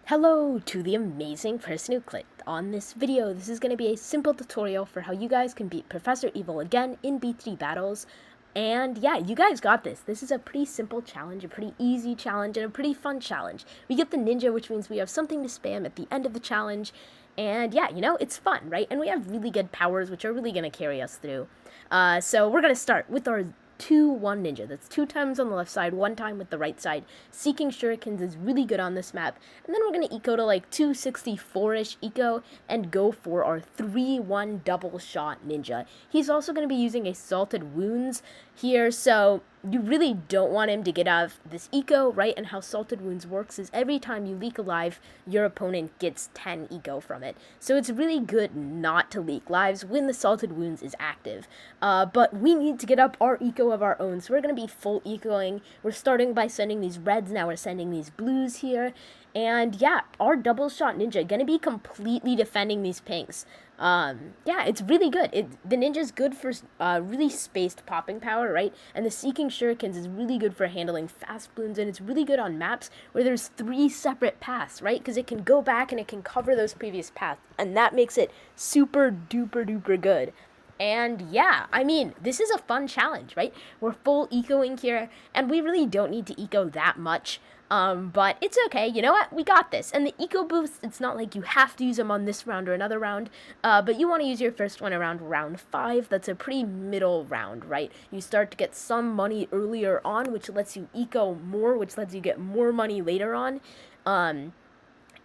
Hello to the amazing person who clicked on this video. This is going to be a simple tutorial for how you guys can beat Professor Evil again in BTD Battles. And yeah, you guys got this. This is a pretty simple challenge, a pretty easy challenge, and a pretty fun challenge. We get the ninja, which means we have something to spam at the end of the challenge. And yeah, you know, it's fun, right? And we have really good powers, which are really going to carry us through. So we're going to start with our 2-1 ninja. That's 2 times on the left side, 1 time with the right side. Seeking shurikens is really good on this map. And then we're going to eco to like 264-ish eco and go for our 3-1 double shot ninja. He's also going to be using a salted wounds here, so you really don't want him to get out of this eco, right? And how salted wounds works is every time you leak alive, your opponent gets 10 eco from it. So it's really good not to leak lives when the salted wounds is active. But we need to get up our eco of our own, so we're going to be full ecoing. We're starting by sending these reds, now we're sending these blues here. And yeah, our double shot ninja going to be completely defending these pinks. Yeah, it's really good. The ninja's good for really spaced popping power, right? And the Seeking Shurikens is really good for handling fast balloons, and it's really good on maps where there's 3 separate paths, right? Because it can go back and it can cover those previous paths, and that makes it super duper duper good. And yeah, I mean, this is a fun challenge, right? We're full ecoing here, and we really don't need to eco that much. But it's okay, you know what, we got this. And the eco boosts, it's not like you have to use them on this round or another round, but you want to use your first one around round 5. That's a pretty middle round, right? You start to get some money earlier on, which lets you eco more, which lets you get more money later on.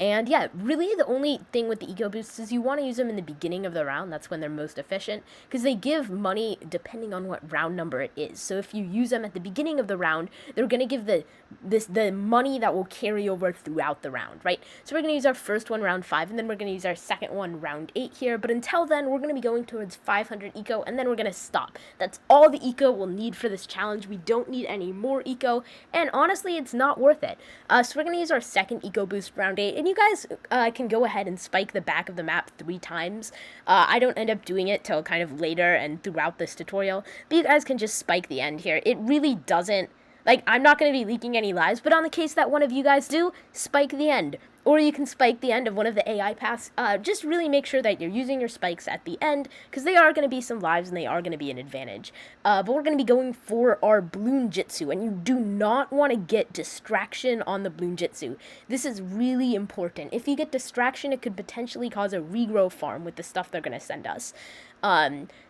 And yeah, really the only thing with the eco boosts is you want to use them in the beginning of the round. That's when they're most efficient, because they give money depending on what round number it is. So if you use them at the beginning of the round, they're going to give the money that will carry over throughout the round, right? So we're going to use our first one round 5, and then we're going to use our second one round 8 here. But until then, we're going to be going towards 500 eco, and then we're going to stop. That's all the eco we'll need for this challenge. We don't need any more eco, and honestly, it's not worth it. So we're going to use our second eco boost round 8, and you guys can go ahead and spike the back of the map 3 times. I don't end up doing it till kind of later and throughout this tutorial, but you guys can just spike the end here. It really doesn't, like, I'm not going to be leaking any lives, but on the case that one of you guys do, spike the end. Or you can spike the end of one of the AI paths. Just really make sure that you're using your spikes at the end, because they are going to be some lives and they are going to be an advantage. But we're going to be going for our Bloon Jitsu, and you do not want to get distraction on the Bloon Jitsu. This is really important. If you get distraction, it could potentially cause a regrow farm with the stuff they're going to send us.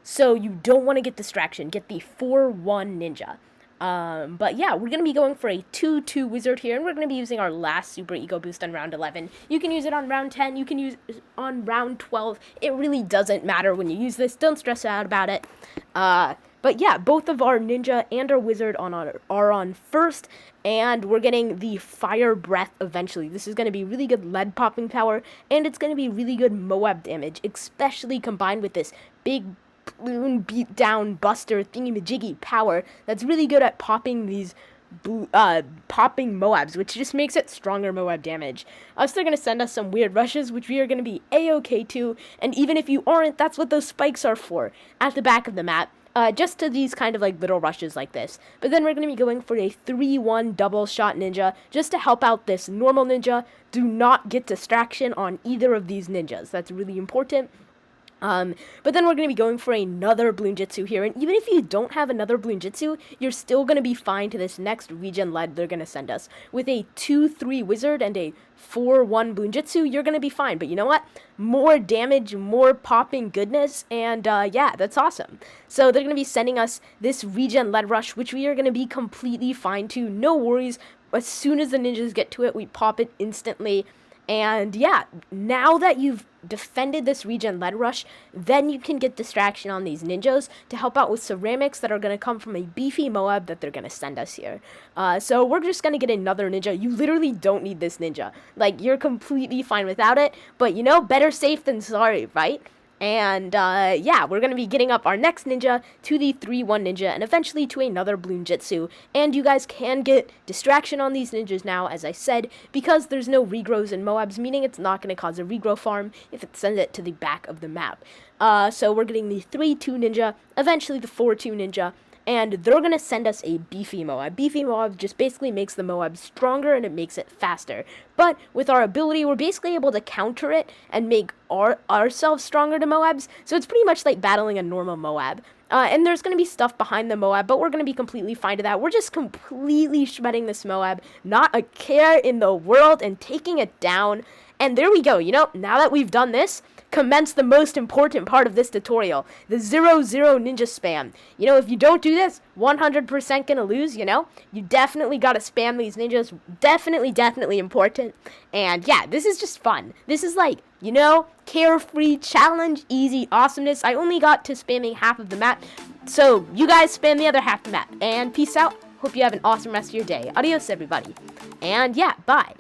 So you don't want to get distraction. Get the 4-1 ninja. But yeah, we're going to be going for a 2-2 wizard here, and we're going to be using our last super eco boost on round 11. You can use it on round 10, you can use it on round 12. It really doesn't matter when you use this. Don't stress out about it. But yeah, both of our ninja and our wizard are on first, and we're getting the fire breath eventually. This is going to be really good lead popping power, and it's going to be really good Moab damage, especially combined with this big Bloon beat down buster thingy-majiggy power that's really good at popping these popping Moabs, which just makes it stronger Moab damage. So they're going to send us some weird rushes, which we are going to be a-okay to, and even if you aren't, that's what those spikes are for, at the back of the map. Just to these kind of like little rushes like this. But then we're going to be going for a 3-1 double shot ninja, just to help out this normal ninja. Do not get distraction on either of these ninjas. That's really important. But then we're going to be going for another Bloon Jitsu here, and even if you don't have another Bloon Jitsu, you're still going to be fine to this next regen lead they're going to send us. With a 2-3 wizard and a 4-1 Bloon Jitsu, you're going to be fine. But you know what? More damage, more popping goodness, and yeah, that's awesome. So they're going to be sending us this regen lead rush, which we are going to be completely fine to. No worries. As soon as the ninjas get to it, we pop it instantly. And yeah, now that you've defended this regen lead rush, then you can get distraction on these ninjas to help out with ceramics that are going to come from a beefy Moab that they're going to send us here. So we're just going to get another ninja. You literally don't need this ninja. Like, you're completely fine without it, but you know, better safe than sorry, right? And yeah, we're going to be getting up our next ninja to the 3-1 ninja and eventually to another Bloon Jitsu. And you guys can get distraction on these ninjas now, as I said, because there's no regrows in Moabs, meaning it's not going to cause a regrow farm if it sends it to the back of the map. So we're getting the 3-2 ninja, eventually the 4-2 ninja, and they're going to send us a beefy Moab. Beefy Moab just basically makes the Moab stronger and it makes it faster. But with our ability, we're basically able to counter it and make ourselves stronger to Moabs. So it's pretty much like battling a normal Moab. And there's going to be stuff behind the Moab, but we're going to be completely fine to that. We're just completely shredding this Moab, not a care in the world, and taking it down. And there we go. You know, now that we've done this, commence the most important part of this tutorial, the 0-0 ninja spam. You know, if you don't do this, 100% gonna lose, you know? You definitely gotta spam these ninjas. Definitely important. And yeah, this is just fun. This is like, you know, carefree, challenge, easy awesomeness. I only got to spamming half of the map, so you guys spam the other half of the map. And peace out. Hope you have an awesome rest of your day. Adios, everybody. And yeah, bye.